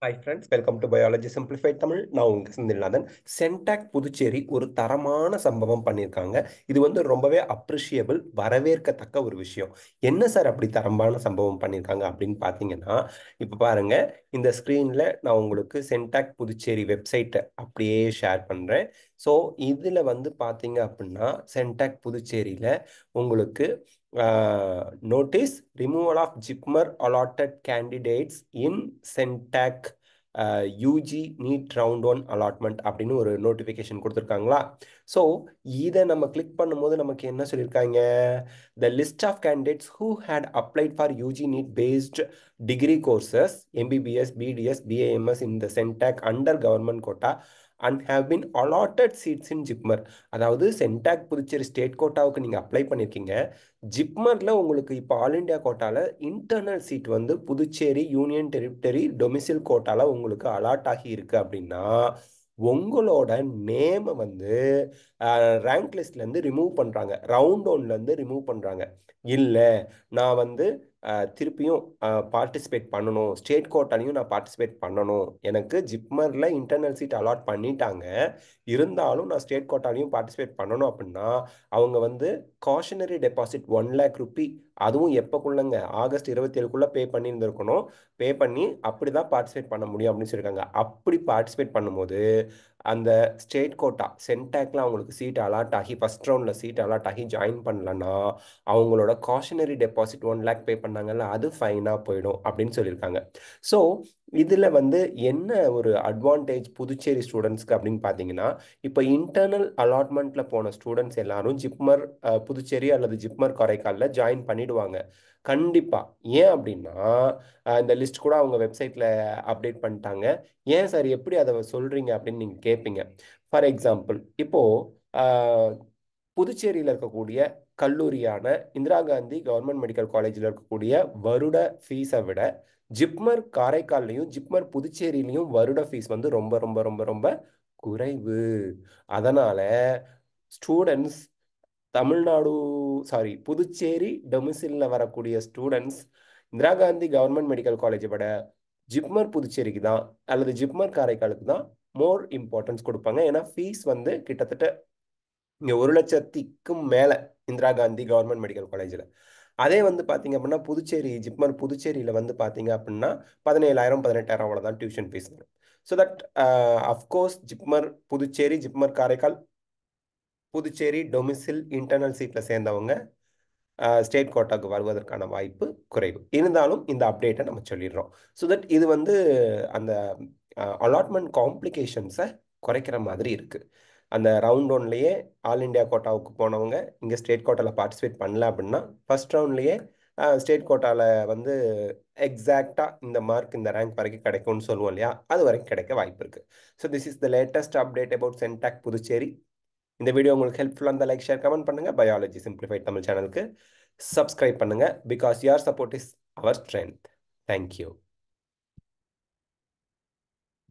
Hi friends, welcome to biology simplified Tamil. நான் உங்கள் Senthilnathan. CENTAC Puducherry ஒரு தரமான சம்பவம் பண்ணியிருக்காங்க. இது வந்து ரொம்பவே அப்ரிஷியபிள், வரவேற்கத்தக்க ஒரு விஷயம். என்ன சார் அப்படி தரமான சம்பவம் பண்ணியிருக்காங்க அப்படின்னு பார்த்தீங்கன்னா, இப்போ பாருங்க, இந்த ஸ்க்ரீனில் நான் உங்களுக்கு சென்டாக் புதுச்சேரி வெப்சைட்டை அப்படியே ஷேர் பண்ணுறேன். ஸோ இதில் வந்து பார்த்தீங்க அப்படின்னா, சென்டாக் புதுச்சேரியில் உங்களுக்கு notice removal of JIPMER allotted candidates in CENTAC UG NEET round one allotment அப்படின்னு ஒரு நோட்டிஃபிகேஷன் கொடுத்துருக்காங்களா. ஸோ இதை நம்ம கிளிக் பண்ணும்போது நமக்கு என்ன சொல்லியிருக்காங்க, the list of candidates who had applied for UG NEET based degree courses MBBS BDS BAMS in the CENTAC under government quota and have been allotted seats in JIPMER. அதாவது CENTAC Puducherry state கோட்டாவுக்கு நீங்கள் apply பண்ணியிருக்கீங்க. ஜிப்மரில் உங்களுக்கு இப்போ all India கோட்டாவில் internal seat வந்து Puducherry union territory domicile கோட்டாவில் உங்களுக்கு அலாட் ஆகி இருக்கு அப்படின்னா, உங்களோட நேமை வந்து ரேங்க் லிஸ்ட்லேருந்து ரிமூவ் பண்ணுறாங்க, ரவுண்ட் ஒன்லேருந்து ரிமூவ் பண்ணுறாங்க. இல்லை, நான் வந்து திருப்பியும் பார்ட்டிசிபேட் பண்ணணும், ஸ்டேட் கோட்டாலையும் நான் பார்ட்டிசிபேட் பண்ணணும், எனக்கு ஜிப்மரில் இன்டர்னல் சீட் அலாட் பண்ணிட்டாங்க, இருந்தாலும் நான் ஸ்டேட் கோட்டாலையும் பார்ட்டிசிபேட் பண்ணணும் அப்படின்னா அவங்க வந்து காஷனரி டெபாசிட் 1,00,000 ரூபி, அதுவும் எப்போக்குள்ளங்க ஆகஸ்ட் 27க்குள்ளே பே பண்ணியிருந்திருக்கணும். பே பண்ணி அப்படி தான் பார்ட்டிசிபேட் பண்ண முடியும் அப்படின்னு சொல்லியிருக்காங்க. அப்படி பார்ட்டிசிபேட் பண்ணும்போது அந்த ஸ்டேட் கோட்டா சென்டாக்ல அவங்களுக்கு சீட் அலாட் ஆகி ஃபர்ஸ்ட் ரவுண்டில் சீட் அலாட் ஆகி ஜாயின் பண்ணலன்னா அவங்களோட காஷனரி டெபாசிட் 1,00,000 பே பண்ணாங்கல்ல, அது ஃபைனாக போயிடும் அப்படின்னு சொல்லியிருக்காங்க. ஸோ இதில் வந்து என்ன ஒரு அட்வான்டேஜ் புதுச்சேரி ஸ்டூடெண்ட்ஸ்க்கு அப்படின்னு பார்த்தீங்கன்னா, இப்போ இன்டர்னல் அலாட்மெண்ட்டில் போன ஸ்டூடெண்ட்ஸ் எல்லாரும் ஜிப்மர் புதுச்சேரி அல்லது ஜிப்மர் காரைக்காலில் ஜாயின் பண்ணிடுவாங்க கண்டிப்பாக. ஏன் அப்படின்னா இந்த லிஸ்ட் கூட அவங்க வெப்சைட்டில் அப்டேட் பண்ணிட்டாங்க. ஏன் சார் எப்படி அதை சொல்கிறீங்க அப்படின்னு நீங்கள் கேட்பீங்க. ஃபார் எக்ஸாம்பிள், இப்போது புதுச்சேரியில் இருக்கக்கூடிய கல்லூரியான இந்திரா காந்தி கவர்மெண்ட் மெடிக்கல் காலேஜில் இருக்கக்கூடிய வருட ஃபீஸை விட ஜிப்மர் காரைக்கால்லையும் ஜிப்மர் புதுச்சேரியிலையும் வருட ஃபீஸ் வந்து ரொம்ப ரொம்ப ரொம்ப ரொம்ப குறைவு. அதனால ஸ்டூடெண்ட்ஸ் தமிழ்நாடு, சாரி, புதுச்சேரி டொமிசிலில் வரக்கூடிய students Indira Gandhi government medical காலேஜை விட ஜிப்மர் புதுச்சேரிக்கு தான் அல்லது ஜிப்மர் காரைக்காலுக்கு தான் மோர் இம்பார்ட்டன்ஸ் கொடுப்பாங்க. ஏன்னா ஃபீஸ் வந்து கிட்டத்தட்ட இங்கே 1,00,000க்கும் மேலே இந்திரா காந்தி கவர்மெண்ட் மெடிக்கல் காலேஜில். அதே வந்து பார்த்தீங்க அப்படின்னா புதுச்சேரி ஜிப்மர் புதுச்சேரியில் வந்து பார்த்தீங்க அப்படின்னா 17,000 18,000 அவ்வளோதான் டியூஷன் ஃபீஸ் வரும். So that of course JIPMER Puducherry JIPMER Karaikal Puducherry domicile internal சீட்டில் சேர்ந்தவங்க ஸ்டேட் கோட்டாக்கு வருவதற்கான வாய்ப்பு குறைவு. இருந்தாலும் இந்த அப்டேட்டை நம்ம சொல்லிடுறோம். ஸோ தட் இது வந்து அந்த அலாட்மெண்ட் காம்ப்ளிகேஷன்ஸை குறைக்கிற மாதிரி இருக்குது. அந்த ரவுண்ட் ஒன்லேயே ஆல் இண்டியா கோட்டாவுக்கு போனவங்க இங்கே ஸ்டேட் கோட்டாவில் பார்ட்டிசிபேட் பண்ணல அப்படின்னா ஃபர்ஸ்ட் ரவுண்ட்லேயே ஸ்டேட் கோட்டாவில் வந்து எக்ஸாக்டாக இந்த மார்க் இந்த ரேங்க் வரைக்கும் கிடைக்கும்னு சொல்லுவோம் இல்லையா, அது வரைக்கும் கிடைக்க வாய்ப்பு இருக்குது. So this is the latest update about CENTAC Puducherry. இந்த வீடியோ உங்களுக்கு ஹெல்ப்ஃபுல்லாக இருந்தால் லைக் ஷேர் கமெண்ட் பண்ணுங்க. பயாலஜி சிம்பிளிஃபைட் தமிழ் சேனலுக்கு சப்ஸ்கிரைப் பண்ணுங்க. Because your support is our strength. Thank you.